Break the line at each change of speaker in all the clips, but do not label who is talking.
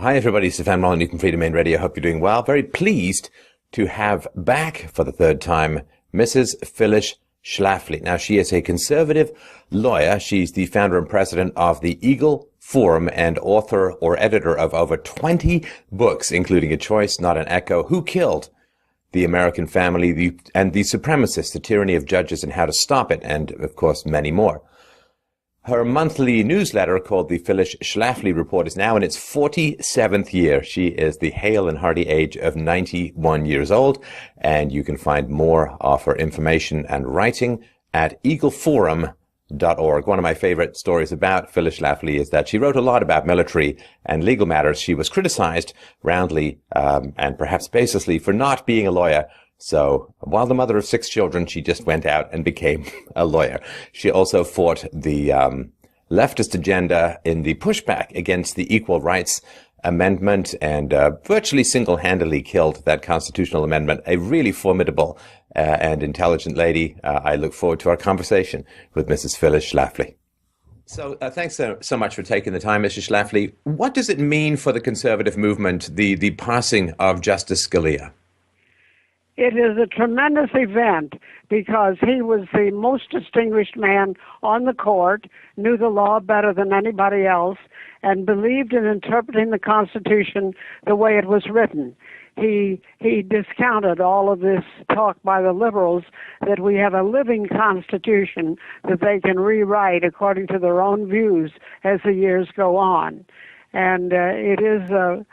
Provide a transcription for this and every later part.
Hi, everybody. Stefan from Freedom Main Radio. Hope you're doing well. Very pleased to have back for the third time Mrs. Phyllis Schlafly. Now, she is a conservative lawyer. She's the founder and president of the Eagle Forum and author or editor of over 20 books, including A Choice, Not an Echo, Who Killed the American Family, and The Supremacists, The Tyranny of Judges and How to Stop It, and, of course, many more. Her monthly newsletter called the Phyllis Schlafly Report is now in its 47th year. She is the hale and hearty age of 91 years old, and you can find more of her information and writing at eagleforum.org. One of my favorite stories about Phyllis Schlafly is that she wrote a lot about military and legal matters. She was criticized roundly and perhaps baselessly for not being a lawyer. So while the mother of 6 children, she just went out and became a lawyer. She also fought the leftist agenda in the pushback against the Equal Rights Amendment and virtually single-handedly killed that constitutional amendment. A really formidable and intelligent lady. I look forward to our conversation with Mrs. Phyllis Schlafly. So thanks so much for taking the time, Mrs. Schlafly. What does it mean for the conservative movement, the passing of Justice Scalia?
It is a tremendous event because he was the most distinguished man on the court, knew the law better than anybody else, and believed in interpreting the Constitution the way it was written. He discounted all of this talk by the liberals that we have a living Constitution that they can rewrite according to their own views as the years go on. And it is a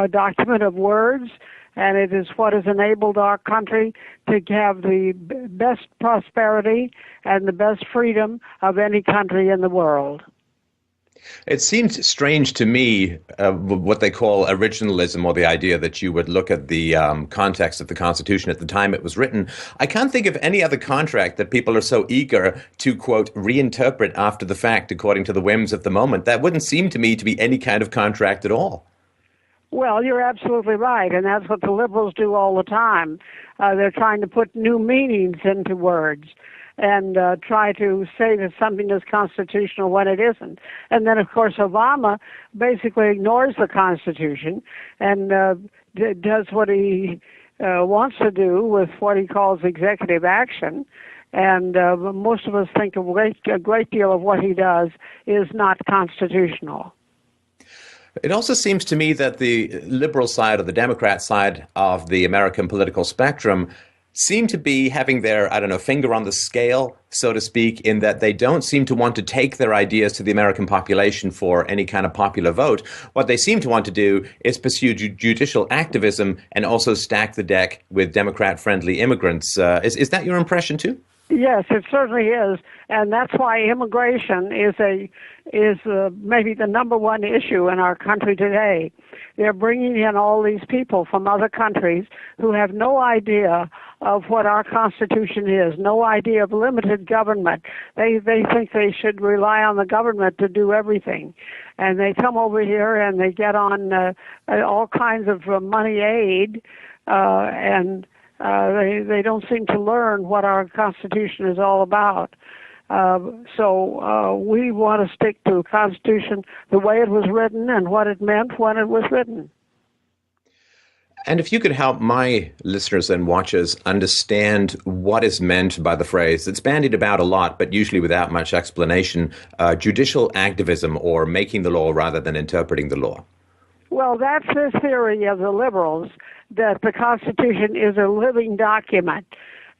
document of words, and it is what has enabled our country to have the best prosperity and the best freedom of any country in the world.
It seems strange to me what they call originalism, or the idea that you would look at the context of the Constitution at the time it was written. I can't think of any other contract that people are so eager to, quote, reinterpret after the fact according to the whims of the moment. That wouldn't seem to me to be any kind of contract at all.
Well, you're absolutely right, and that's what the liberals do all the time. They're trying to put new meanings into words and try to say that something is constitutional when it isn't. And then, of course, Obama basically ignores the Constitution and does what he wants to do with what he calls executive action. And most of us think a great deal of what he does is not constitutional.
It also seems to me that the liberal side or the Democrat side of the American political spectrum seem to be having their, finger on the scale, so to speak, in that they don't seem to want to take their ideas to the American population for any kind of popular vote. What they seem to want to do is pursue judicial activism and also stack the deck with Democrat-friendly immigrants. Is that your impression too?
Yes, it certainly is, and that's why immigration is maybe the number one issue in our country today. They're bringing in all these people from other countries who have no idea of what our Constitution is, no idea of limited government. They think they should rely on the government to do everything, and they come over here and they get on all kinds of money aid and. They don't seem to learn what our Constitution is all about. So we want to stick to the Constitution the way it was written and what it meant when it was written.
And if you could help my listeners and watchers understand what is meant by the phrase that's bandied about a lot, but usually without much explanation, judicial activism, or making the law rather than interpreting the law.
Well, that's the theory of the liberals, that the Constitution is a living document,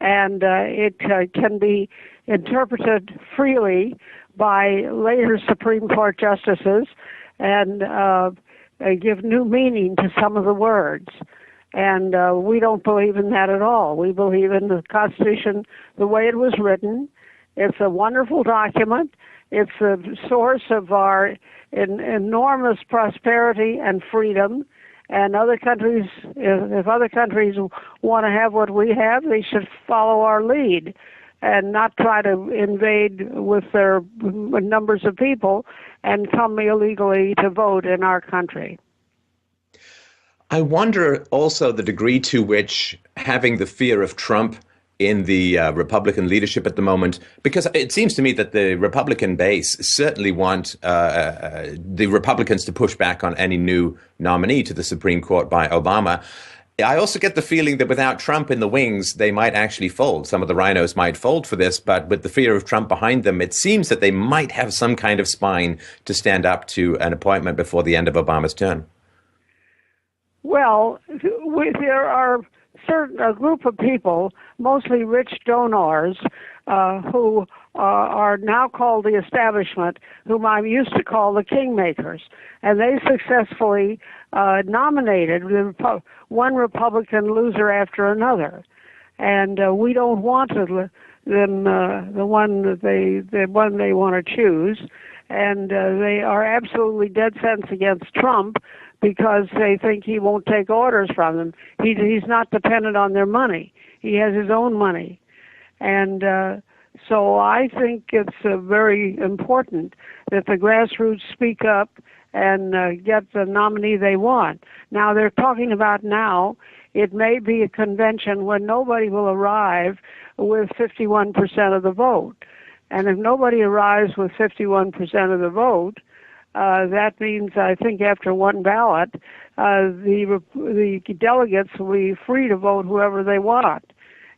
and it can be interpreted freely by later Supreme Court justices and give new meaning to some of the words. And we don't believe in that at all. We believe in the Constitution the way it was written. It's a wonderful document. It's the source of our enormous prosperity and freedom. And other countries, if other countries want to have what we have, they should follow our lead and not try to invade with their numbers of people and come illegally to vote in our country.
I wonder also the degree to which having the fear of Trump in the Republican leadership at the moment? Because it seems to me that the Republican base certainly want the Republicans to push back on any new nominee to the Supreme Court by Obama. I also get the feeling that without Trump in the wings, they might actually fold. Some of the rhinos might fold for this, but with the fear of Trump behind them, it seems that they might have some kind of spine to stand up to an appointment before the end of Obama's term.
Well, there are a group of people, mostly rich donors, who are now called the establishment, whom I used to call the kingmakers, and they successfully nominated one Republican loser after another, and we don't want them the one they want to choose, and they are absolutely dead set against Trump, because they think he won't take orders from them. He's not dependent on their money. He has his own money. And so I think it's very important that the grassroots speak up and get the nominee they want. Now, they're talking about now, it may be a convention when nobody will arrive with 51% of the vote. And if nobody arrives with 51% of the vote, that means, I think, after one ballot, the delegates will be free to vote whoever they want.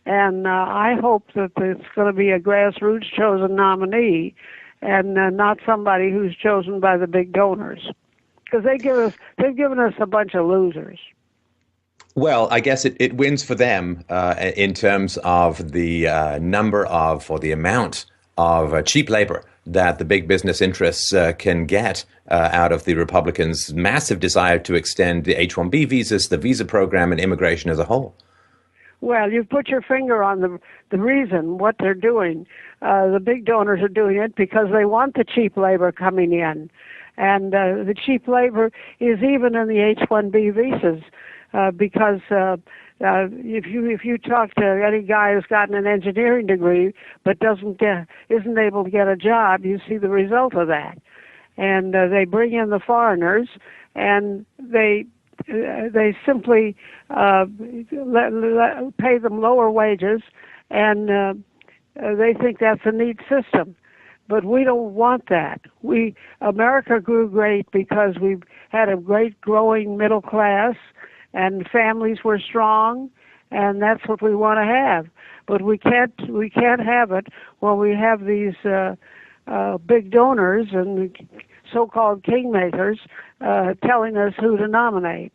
And I hope that it's going to be a grassroots chosen nominee and not somebody who's chosen by the big donors. Because they've given us a bunch of losers.
Well, I guess it wins for them in terms of the number of, or the amount of cheap labor that the big business interests can get out of the Republicans' massive desire to extend the H-1B visas, the visa program, and immigration as a whole.
Well, you've put your finger on the reason, what they're doing. The big donors are doing it because they want the cheap labor coming in. And the cheap labor is even in the H-1B visas because if you talk to any guy who's gotten an engineering degree but isn't able to get a job, you see the result of that. And they bring in the foreigners, and they simply pay them lower wages, and they think that's a neat system. But we don't want that. America grew great because we had a great growing middle class, and families were strong, and that's what we want to have. But we can't have it when we have these big donors and so-called kingmakers telling us who to nominate.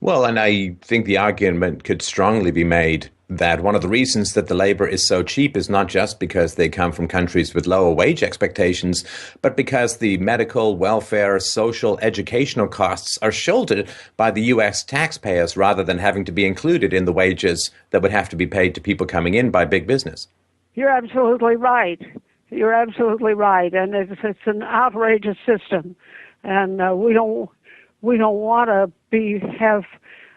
Well, and I think the argument could strongly be made that one of the reasons that the labor is so cheap is not just because they come from countries with lower wage expectations, but because the medical, welfare, social, educational costs are shouldered by the U.S. taxpayers rather than having to be included in the wages that would have to be paid to people coming in by big business.
You're absolutely right. You're absolutely right, and it's an outrageous system, and we don't want to have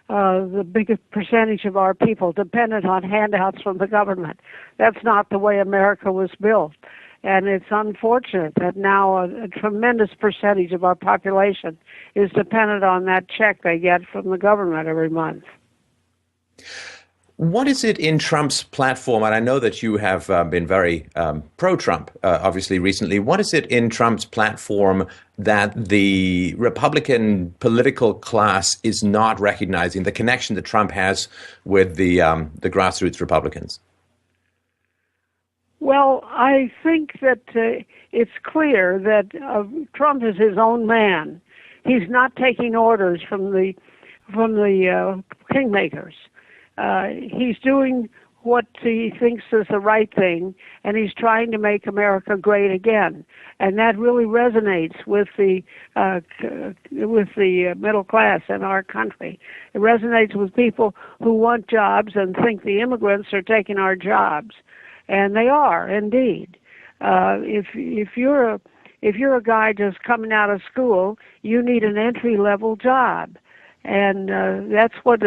the biggest percentage of our people dependent on handouts from the government. That's not the way America was built, and it's unfortunate that now a tremendous percentage of our population is dependent on that check they get from the government every month.
What is it in Trump's platform? And I know that you have been very pro-Trump, obviously, recently. What is it in Trump's platform that the Republican political class is not recognizing, the connection that Trump has with the grassroots Republicans? Well,
I think that it's clear that Trump is his own man. He's not taking orders from the kingmakers. He's doing what he thinks is the right thing, and he's trying to make America great again. And that really resonates with the middle class in our country. It resonates with people who want jobs and think the immigrants are taking our jobs, and they are indeed. If you're a guy just coming out of school, you need an entry-level job, and that's what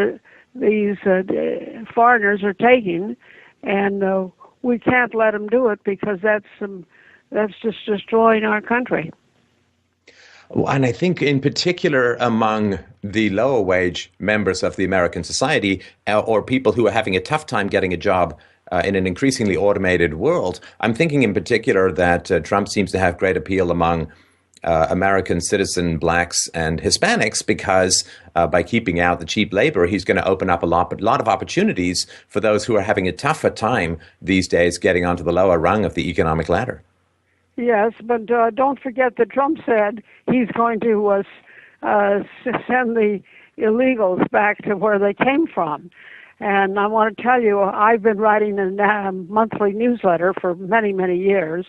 these foreigners are taking, and we can't let them do it because that's just destroying our country.
And I think in particular among the lower wage members of the American society, or people who are having a tough time getting a job in an increasingly automated world. I'm thinking in particular that Trump seems to have great appeal among American citizen blacks and Hispanics because by keeping out the cheap labor, he's going to open up a lot of opportunities for those who are having a tougher time these days getting onto the lower rung of the economic ladder.
Yes, but don't forget that Trump said he's going to send the illegals back to where they came from. And I want to tell you, I've been writing a monthly newsletter for many, many years,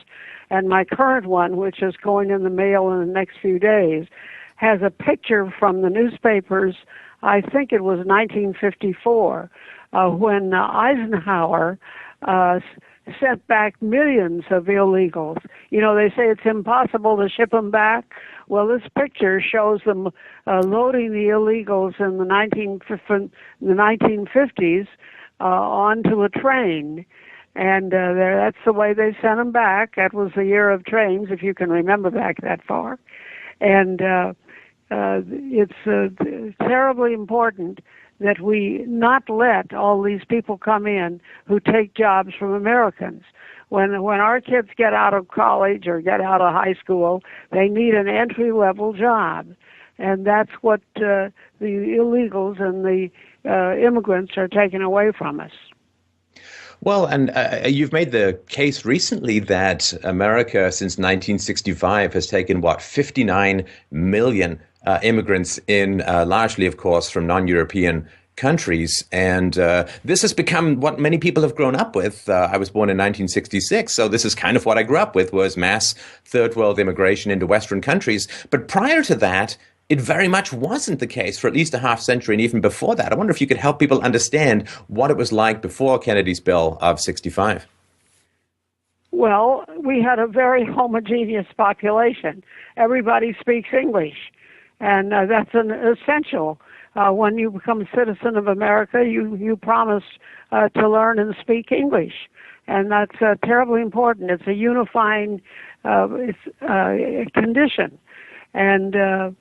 and my current one, which is going in the mail in the next few days, has a picture from the newspapers, I think it was 1954, when Eisenhower sent back millions of illegals. You know, they say it's impossible to ship them back. Well, this picture shows them loading the illegals in the 1950s onto a train. And that's the way they sent them back. That was the year of trains, if you can remember back that far. And it's terribly important that we not let all these people come in who take jobs from Americans. When our kids get out of college or get out of high school, they need an entry-level job. And that's what the illegals and the immigrants are taking away from us.
Well, and you've made the case recently that America, since 1965, has taken, 59 million immigrants in, largely, of course, from non-European countries. And this has become what many people have grown up with. I was born in 1966, so this is kind of what I grew up with, was mass third world immigration into Western countries. But prior to that, it very much wasn't the case for at least a half century, and even before that. I wonder if you could help people understand what it was like before Kennedy's bill of 65.
Well, we had a very homogeneous population. Everybody speaks English, and that's an essential. When you become a citizen of America, you promise to learn and speak English, and that's terribly important. It's a unifying condition, and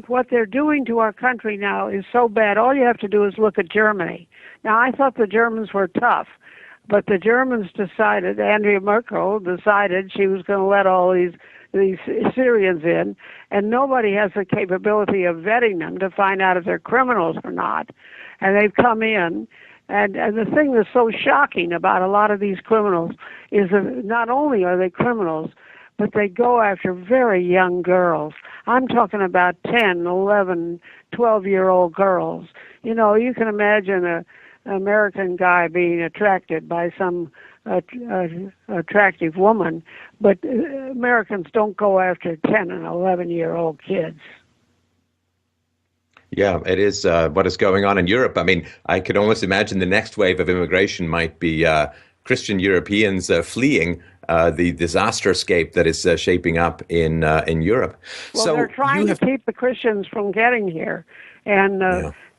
what they're doing to our country now is so bad. All you have to do is look at Germany. Now, I thought the Germans were tough, but the Germans decided, Angela Merkel decided she was going to let all these Syrians in, and nobody has the capability of vetting them to find out if they're criminals or not. And they've come in, and the thing that's so shocking about a lot of these criminals is that not only are they criminals, but they go after very young girls. I'm talking about 10, 11, 12-year-old girls. You know, you can imagine an American guy being attracted by some attractive woman, but Americans don't go after 10 and 11-year-old kids.
Yeah, it is what is going on in Europe. I mean, I could almost imagine the next wave of immigration might be Christian Europeans fleeing the disasterscape that is shaping up in Europe.
Well, so they're trying to keep the Christians from getting here, and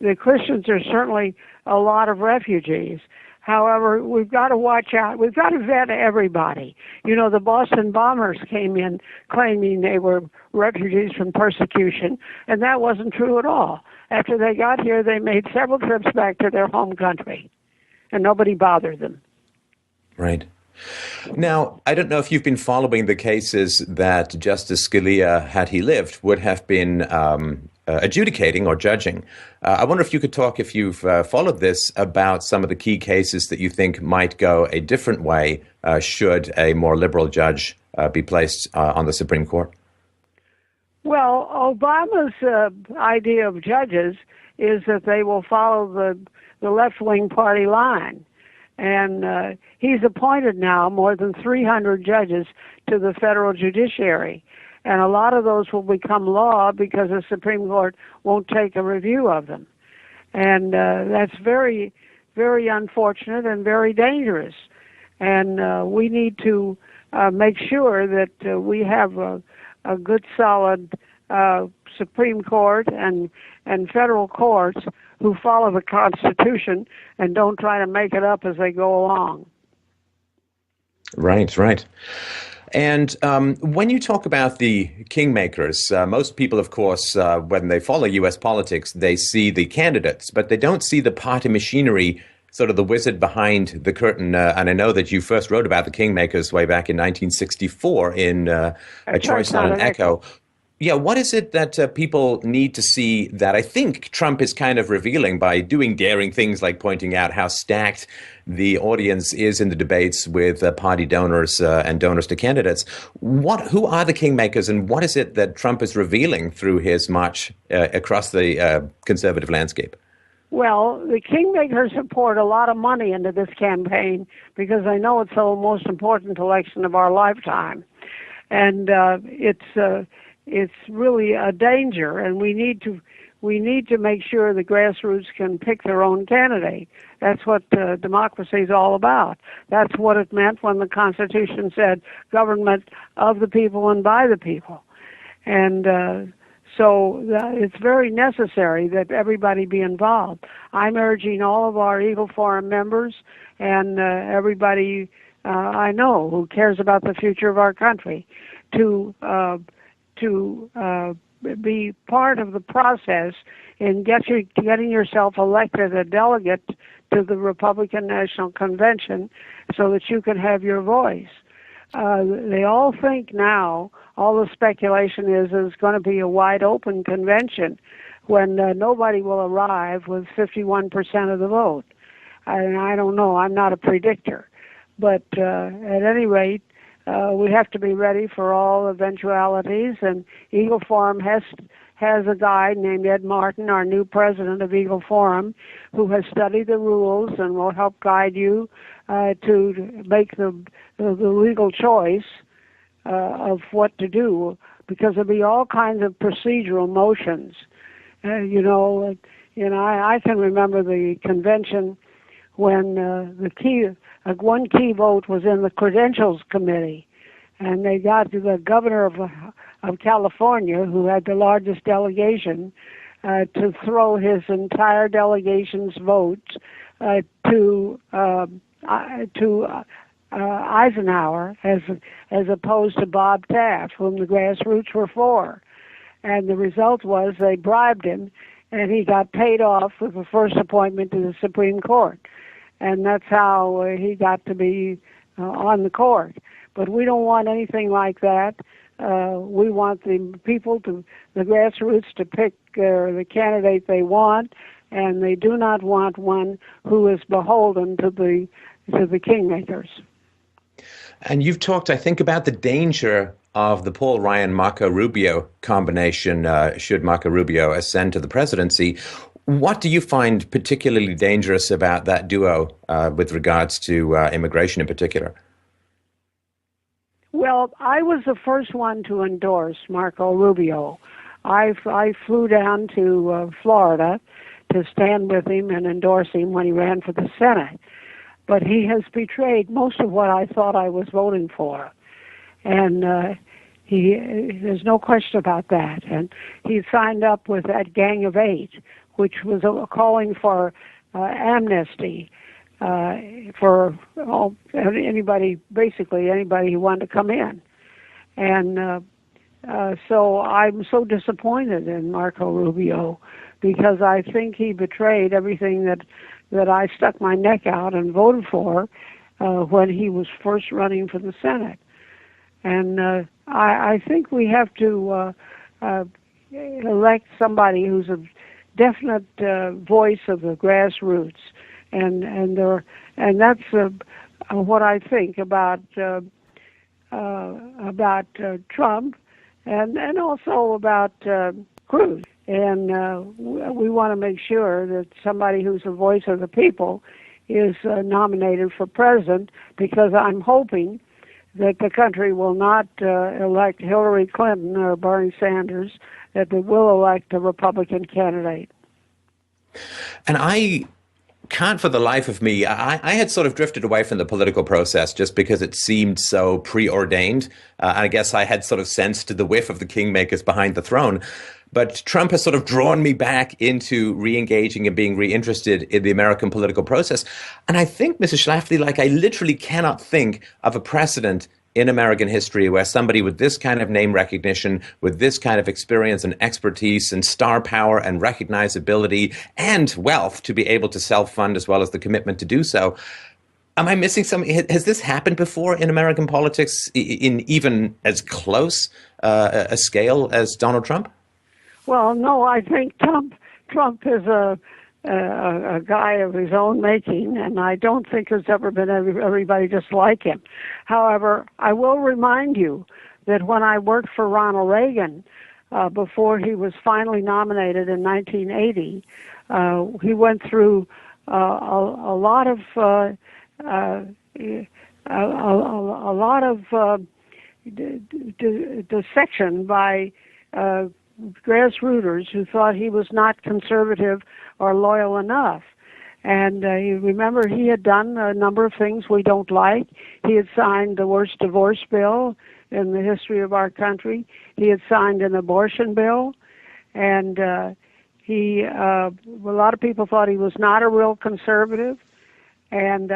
the Christians are certainly a lot of refugees. However, we've got to watch out. We've got to vet everybody. You know, the Boston bombers came in claiming they were refugees from persecution, and that wasn't true at all. After they got here, they made several trips back to their home country, and nobody bothered them.
Right. Now, I don't know if you've been following the cases that Justice Scalia, had he lived, would have been adjudicating or judging. I wonder if you could talk, if you've followed this, about some of the key cases that you think might go a different way should a more liberal judge be placed on the Supreme Court.
Well, Obama's idea of judges is that they will follow the left-wing party line. And he's appointed now more than 300 judges to the federal judiciary. And a lot of those will become law because the Supreme Court won't take a review of them. And that's very, very unfortunate and very dangerous. And we need to make sure that we have a good, solid Supreme Court and federal courts who follow the Constitution and don't try to make it up as they go along.
Right, right. And when you talk about the kingmakers, most people, of course, when they follow U.S. politics, they see the candidates, but they don't see the party machinery, sort of the wizard behind the curtain. And I know that you first wrote about the kingmakers way back in 1964 in A Choice Not an Echo. Yeah, what is it that people need to see that I think Trump is kind of revealing by doing daring things like pointing out how stacked the audience is in the debates with party donors and donors to candidates? Who are the kingmakers, and what is it that Trump is revealing through his march across the conservative landscape?
Well, the kingmakers have poured a lot of money into this campaign because they know it's the most important election of our lifetime, and it's really a danger, and we need to make sure the grassroots can pick their own candidate. That's what democracy is all about. That's what it meant when the Constitution said government of the people and by the people. And so it's very necessary that everybody be involved. I'm urging all of our Eagle Forum members and everybody I know who cares about the future of our country to be part of the process in getting yourself elected a delegate to the Republican National Convention so that you can have your voice. They all think now, all the speculation is it's going to be a wide open convention when nobody will arrive with 51% of the vote. And I don't know, I'm not a predictor. But at any rate, we have to be ready for all eventualities, and Eagle Forum has a guy named Ed Martin, our new president of Eagle Forum, who has studied the rules and will help guide you to make the legal choice of what to do, because there'll be all kinds of procedural motions. I can remember the convention when one key vote was in the Credentials Committee, and they got the governor of California, who had the largest delegation, to throw his entire delegation's vote to Eisenhower as opposed to Bob Taft, whom the grassroots were for. And the result was they bribed him, and he got paid off with the first appointment to the Supreme Court. And that's how he got to be on the court. But we don't want anything like that. We want the people, the grassroots, to pick the candidate they want, and they do not want one who is beholden to the kingmakers.
And you've talked, I think, about the danger of the Paul Ryan-Marco Rubio combination should Marco Rubio ascend to the presidency. What do you find particularly dangerous about that duo with regards to immigration in particular?
Well, I was the first one to endorse Marco Rubio. I flew down to Florida to stand with him and endorse him when he ran for the Senate. But he has betrayed most of what I thought I was voting for. And there's no question about that. And he signed up with that Gang of Eight, which was calling for amnesty for anybody who wanted to come in. And so I'm so disappointed in Marco Rubio, because I think he betrayed everything that I stuck my neck out and voted for when he was first running for the Senate. And I think we have to elect somebody who's a definite voice of the grassroots, and that's what I think about Trump, and also about Cruz. And we want to make sure that somebody who's the voice of the people is nominated for president, because I'm hoping that the country will not elect Hillary Clinton or Bernie Sanders, that they will elect a Republican candidate.
And I can't for the life of me, I had sort of drifted away from the political process just because it seemed so preordained. I guess I had sort of sensed the whiff of the kingmakers behind the throne. But Trump has sort of drawn me back into re-engaging and being reinterested in the American political process. And I think, Mrs. Schlafly, I literally cannot think of a precedent in American history where somebody with this kind of name recognition, with this kind of experience and expertise and star power and recognizability and wealth to be able to self-fund as well as the commitment to do so. Am I missing something? Has this happened before in American politics in even as close a scale as Donald Trump?
Well, no, I think Trump is a guy of his own making, and I don't think there's ever been everybody just like him. However, I will remind you that when I worked for Ronald Reagan, before he was finally nominated in 1980, he went through a lot of dissection by grassrooters who thought he was not conservative or loyal enough. And you remember he had done a number of things we don't like. He had signed the worst divorce bill in the history of our country. He had signed an abortion bill. And a lot of people thought he was not a real conservative. And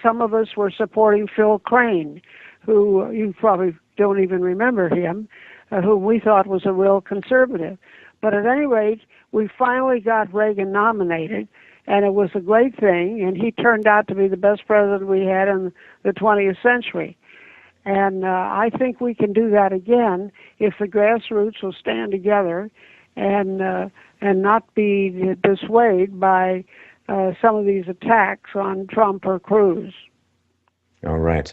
some of us were supporting Phil Crane, who you probably don't even remember him, who we thought was a real conservative. But at any rate, we finally got Reagan nominated, and it was a great thing, and he turned out to be the best president we had in the 20th century. And I think we can do that again if the grassroots will stand together and not be dissuaded by some of these attacks on Trump or Cruz.
All right.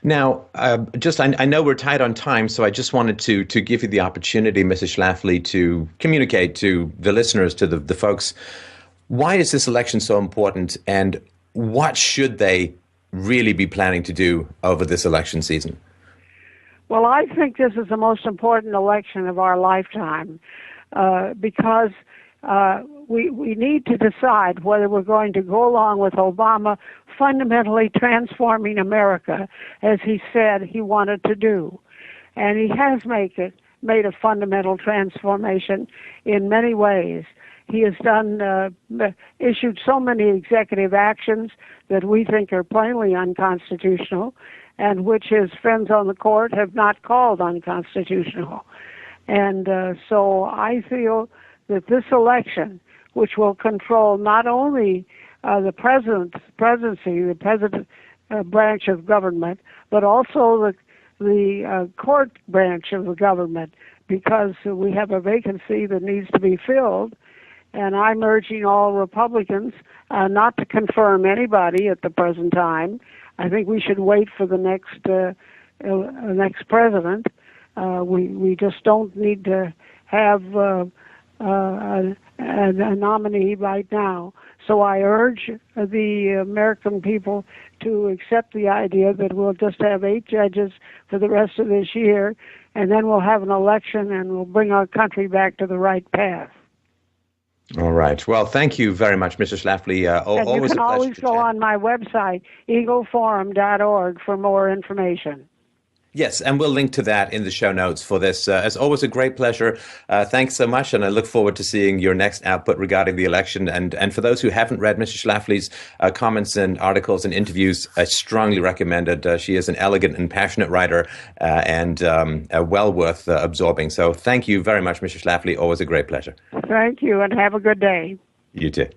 Now, I know we're tight on time, so I just wanted to give you the opportunity, Mrs. Schlafly, to communicate to the listeners, to the folks, why is this election so important, and what should they really be planning to do over this election season?
Well, I think this is the most important election of our lifetime because we need to decide whether we're going to go along with Obama fundamentally transforming America, as he said he wanted to do. And he has made a fundamental transformation in many ways. He has issued so many executive actions that we think are plainly unconstitutional, and which his friends on the court have not called unconstitutional. And so I feel that this election, which will control not only the presidency, the president branch of government, but also the court branch of the government, because we have a vacancy that needs to be filled. And I'm urging all Republicans not to confirm anybody at the present time. I think we should wait for the next president. We just don't need to have a nominee right now. So I urge the American people to accept the idea that we'll just have 8 judges for the rest of this year, and then we'll have an election and we'll bring our country back to the right path.
All right. Well, thank you very much, Mr. Schlafly.
And you can always go on my website, eagleforum.org, for more information.
Yes, and we'll link to that in the show notes for this. As always, a great pleasure. Thanks so much, and I look forward to seeing your next output regarding the election. And for those who haven't read Mr. Schlafly's comments and articles and interviews, I strongly recommend it. She is an elegant and passionate writer and well worth absorbing. So thank you very much, Mr. Schlafly. Always a great pleasure.
Thank you, and have a good day.
You too.